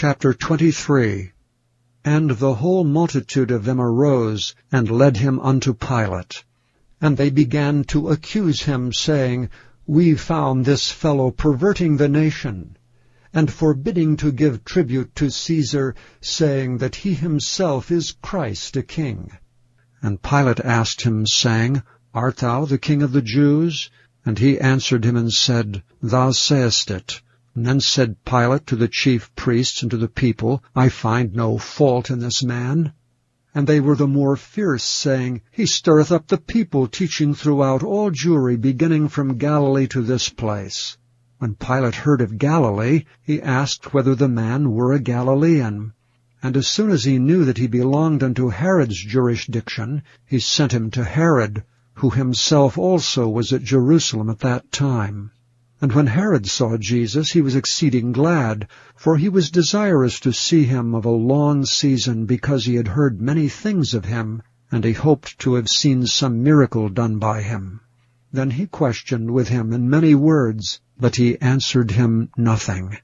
Chapter 23. And the whole multitude of them arose, and led him unto Pilate. And they began to accuse him, saying, We found this fellow perverting the nation, and forbidding to give tribute to Caesar, saying that he himself is Christ a king. And Pilate asked him, saying, Art thou the king of the Jews? And he answered him and said, Thou sayest it. And then said Pilate to the chief priests and to the people, I find no fault in this man. And they were the more fierce, saying, He stirreth up the people, teaching throughout all Jewry, beginning from Galilee to this place. When Pilate heard of Galilee, he asked whether the man were a Galilean. And as soon as he knew that he belonged unto Herod's jurisdiction, he sent him to Herod, who himself also was at Jerusalem at that time. And when Herod saw Jesus, he was exceeding glad, for he was desirous to see him of a long season, because he had heard many things of him, and he hoped to have seen some miracle done by him. Then he questioned with him in many words, but he answered him nothing.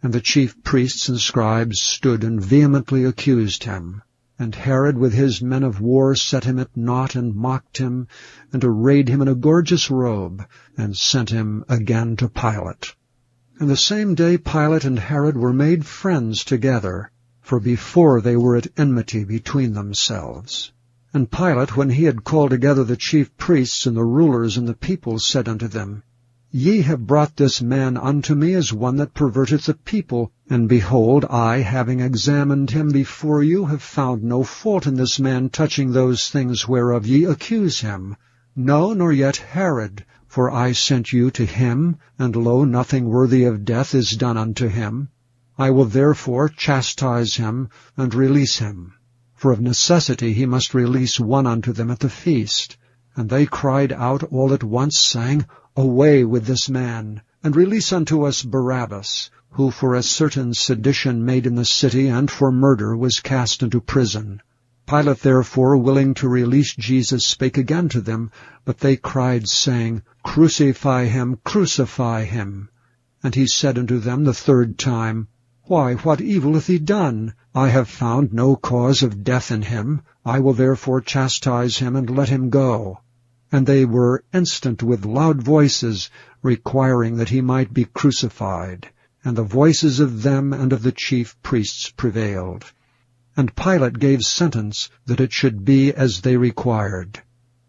And the chief priests and scribes stood and vehemently accused him. And Herod with his men of war set him at naught, and mocked him, and arrayed him in a gorgeous robe, and sent him again to Pilate. And the same day Pilate and Herod were made friends together, for before they were at enmity between themselves. And Pilate, when he had called together the chief priests and the rulers and the people, said unto them, Ye have brought this man unto me as one that perverteth the people. And behold, I, having examined him before you, have found no fault in this man touching those things whereof ye accuse him. No, nor yet Herod, for I sent you to him, and lo, nothing worthy of death is done unto him. I will therefore chastise him, and release him. For of necessity he must release one unto them at the feast. And they cried out all at once, saying, Away with this man, and release unto us Barabbas, who for a certain sedition made in the city, and for murder was cast into prison. Pilate therefore, willing to release Jesus, spake again to them, but they cried, saying, Crucify him, crucify him. And he said unto them the third time, Why, what evil hath he done? I have found no cause of death in him. I will therefore chastise him, and let him go. And they were instant with loud voices, requiring that he might be crucified. And the voices of them and of the chief priests prevailed. And Pilate gave sentence that it should be as they required.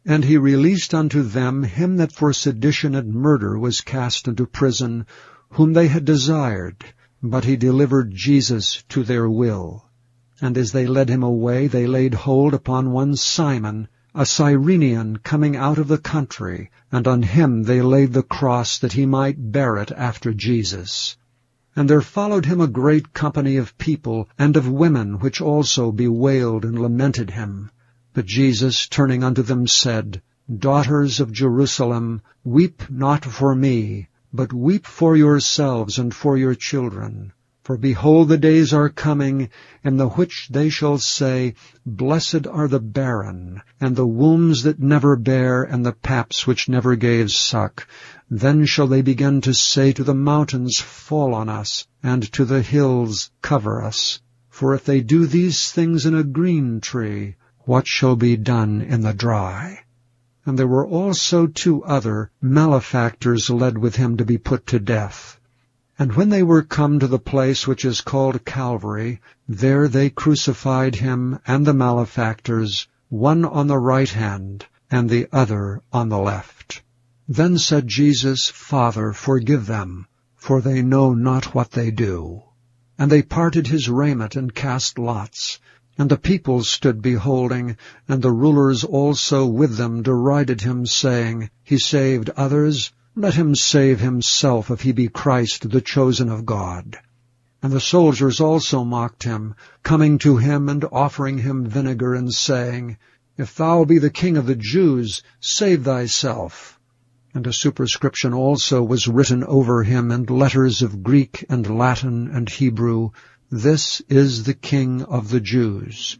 And he released unto them him that for sedition and murder was cast into prison, whom they had desired, but he delivered Jesus to their will. And as they led him away, they laid hold upon one Simon, a Cyrenian, coming out of the country, and on him they laid the cross, that he might bear it after Jesus. And there followed him a great company of people, and of women, which also bewailed and lamented him. But Jesus, turning unto them, said, Daughters of Jerusalem, weep not for me, but weep for yourselves and for your children. For behold, the days are coming, in the which they shall say, Blessed are the barren, and the wombs that never bare, and the paps which never gave suck. Then shall they begin to say to the mountains, Fall on us, and to the hills, Cover us. For if they do these things in a green tree, what shall be done in the dry? And there were also 2 other malefactors led with him to be put to death. And when they were come to the place which is called Calvary, there they crucified him and the malefactors, one on the right hand, and the other on the left. Then said Jesus, Father, forgive them, for they know not what they do. And they parted his raiment, and cast lots. And the people stood beholding, and the rulers also with them derided him, saying, He saved others, let him save himself, if he be Christ, the chosen of God. And the soldiers also mocked him, coming to him and offering him vinegar, and saying, If thou be the King of the Jews, save thyself. And a superscription also was written over him in letters of Greek and Latin and Hebrew, This is the King of the Jews.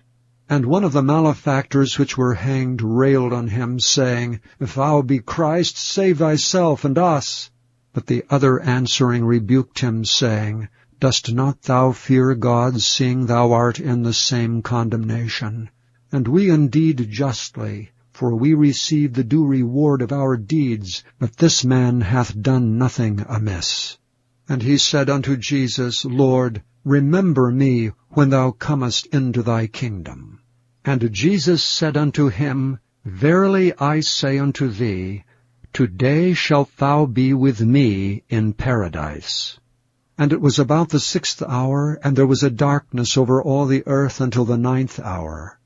And one of the malefactors which were hanged railed on him, saying, If thou be Christ, save thyself and us. But the other answering rebuked him, saying, Dost not thou fear God, seeing thou art in the same condemnation? And we indeed justly, for we receive the due reward of our deeds, but this man hath done nothing amiss. And he said unto Jesus, Lord, remember me when thou comest into thy kingdom. And Jesus said unto him, Verily I say unto thee, Today shalt thou be with me in paradise. And it was about the 6th hour, and there was a darkness over all the earth until the 9th hour.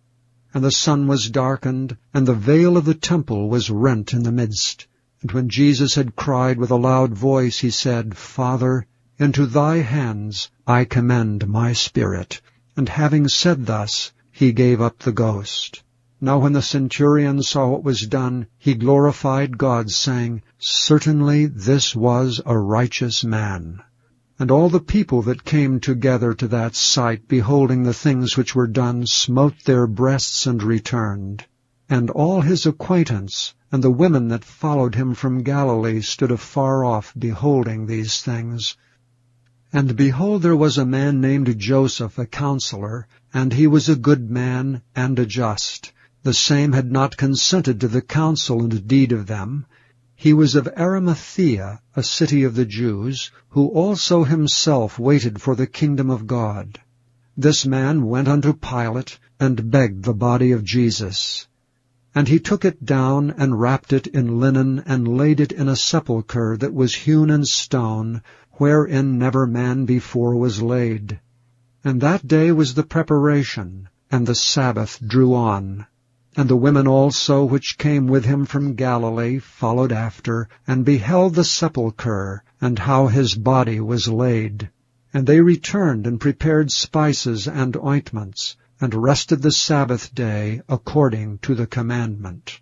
And the sun was darkened, and the veil of the temple was rent in the midst. And when Jesus had cried with a loud voice, he said, Father, into thy hands I commend my spirit. And having said thus, he gave up the ghost. Now when the centurion saw what was done, he glorified God, saying, Certainly this was a righteous man. And all the people that came together to that sight, beholding the things which were done, smote their breasts and returned. And all his acquaintance, and the women that followed him from Galilee, stood afar off, beholding these things. And behold, there was a man named Joseph, a counselor, and he was a good man and a just. The same had not consented to the counsel and deed of them. He was of Arimathea, a city of the Jews, who also himself waited for the kingdom of God. This man went unto Pilate, and begged the body of Jesus. And he took it down, and wrapped it in linen, and laid it in a sepulchre that was hewn in stone, wherein never man before was laid. And that day was the preparation, and the Sabbath drew on. And the women also which came with him from Galilee followed after, and beheld the sepulchre, and how his body was laid. And they returned, and prepared spices and ointments, and rested the Sabbath day according to the commandment.